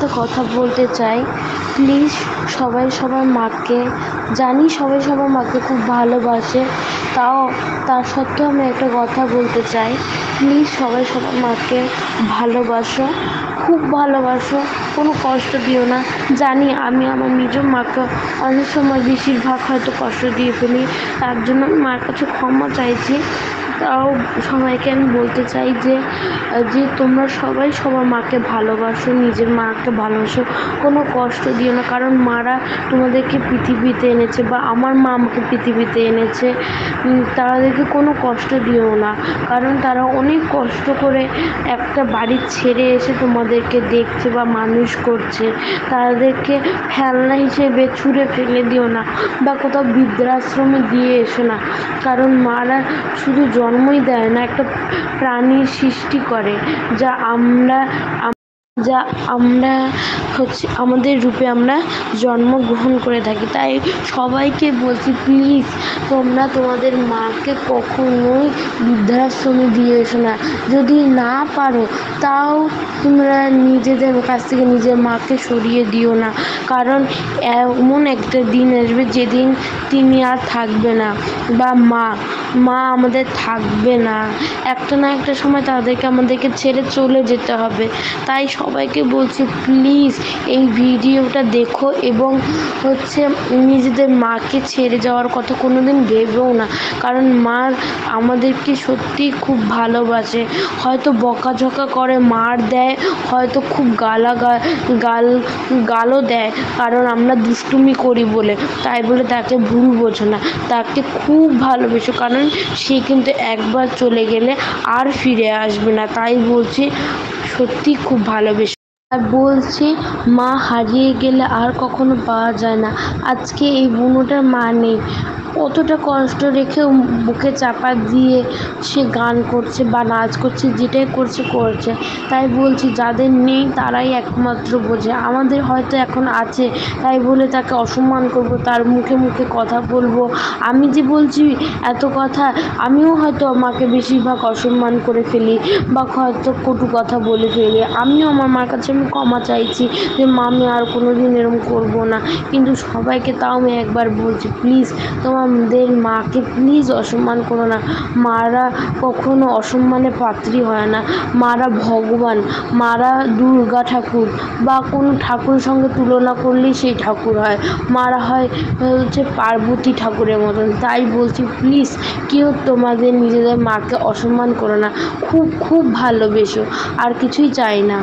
একটা কথা বলতে চাই, প্লিজ সবাই সবার মাকে, জানি সবাই সবার মাকে খুব ভালোবাসে, তার সত্ত্বেও আমি একটা কথা বলতে চাই, প্লিজ সবাই সবার মাকে ভালোবাসো, খুব ভালোবাসো, কোনো কষ্ট দিও না। জানি আমি আমার নিজের মাকে অনেক সময় বেশিরভাগ হয়তো কষ্ট দিয়ে ফেলি, তার জন্য মার কাছে ক্ষমা চাইছি। তাও সবাইকে আমি বলতে চাই যে তোমরা সবাই সবার মাকে ভালোবাসো, নিজের মাকে ভালোবাসো, কোনো কষ্ট দিও না। কারণ মারা তোমাদেরকে পৃথিবীতে এনেছে, বা আমার মা আমাকে পৃথিবীতে এনেছে, তাদেরকে কোনো কষ্ট দিও না। কারণ তারা অনেক কষ্ট করে একটা বাড়ি ছেড়ে এসে তোমাদেরকে দেখছে বা মানুষ করছে। তাদেরকে খেলনা হিসেবে ছুঁড়ে ফেলে দিও না, বা কোথাও বৃদ্ধাশ্রমে দিয়ে এসো না। কারণ মারা শুধু জন্মই দেয় না, একটা প্রাণীর সৃষ্টি করে, যা আমরা হচ্ছে আমাদের রূপে আমরা জন্মগ্রহণ করে থাকি। তাই সবাইকে বলছি, প্লিজ তোমরা তোমাদের মাকে কখনোই বৃদ্ধাশ্রমে দিয়ে এসো না। যদি না পারো তাও তোমরা নিজেদের কাছ থেকে নিজের মাকে সরিয়ে দিও না। কারণ এমন একটা দিন আসবে যেদিন তিনি আর থাকবে না, বা মা আমাদের থাকবে না। একটা না একটা সময় আমাদেরকে ছেড়ে চলে যেতে হবে। তাই সবাইকে বলছি, প্লিজ এই ভিডিওটা দেখো, এবং নিজেদের মাকে ছেড়ে যাওয়ার কথা কোনোদিন ভেবেও না। কারণ মা আমাদেরকে সত্যিই খুব ভালোবাসে। হয়তো বকাঝকা করে, মার দেয়, হয়তো খুব গালও দেয়, কারণ আমরা দুষ্টুমি করি বলে। তাই বলে তাকে ভুল বোঝো না, তাকে খুব ভালোবেসো। কারণ সে কিন্তু একবার চলে গেলে আর ফিরে আসবে না। তাই বলছি, সত্যি খুব ভালোবেসো। আর বলছি, মা হারিয়ে গেলে আর কখনো পাওয়া যায় না। আজকে এই বুনোটার মা নেই, কতটা কষ্ট রেখেও বুকে চাপা দিয়ে সে গান করছে বা নাচ করছে, যেটাই করছে। তাই বলছি, যাদের নেই তারাই একমাত্র বোঝে। আমাদের হয়তো এখন আছে, তাই বলে তাকে অসম্মান করব, তার মুখে মুখে কথা বলবো। আমি যে বলছি এত কথা, আমিও হয়তো আমাকে বেশিরভাগ অসম্মান করে ফেলি, বা হয়তো কটু কথা বলে ফেলি। আমিও আমার মার কাছে আমি ক্ষমা চাইছি যে মা, আমি আর কোনো দিন এরকম করবো না। কিন্তু সবাইকে তাও আমি একবার বলছি, প্লিজ তোমাদের মাকে প্লিজ অসম্মান করো না। মারা কখনো অসম্মানের পাত্রী হয় না। মারা ভগবান, মারা দুর্গা ঠাকুর, বা কোনো ঠাকুরের সঙ্গে তুলনা করলেই সেই ঠাকুর হয়। মারা হয় পার্বতী ঠাকুরের মতন। তাই বলছি, প্লিজ কেউ তোমাদের নিজেদের মাকে অসম্মান করো না, খুব খুব ভালোবেসো, আর কিছুই চাই না।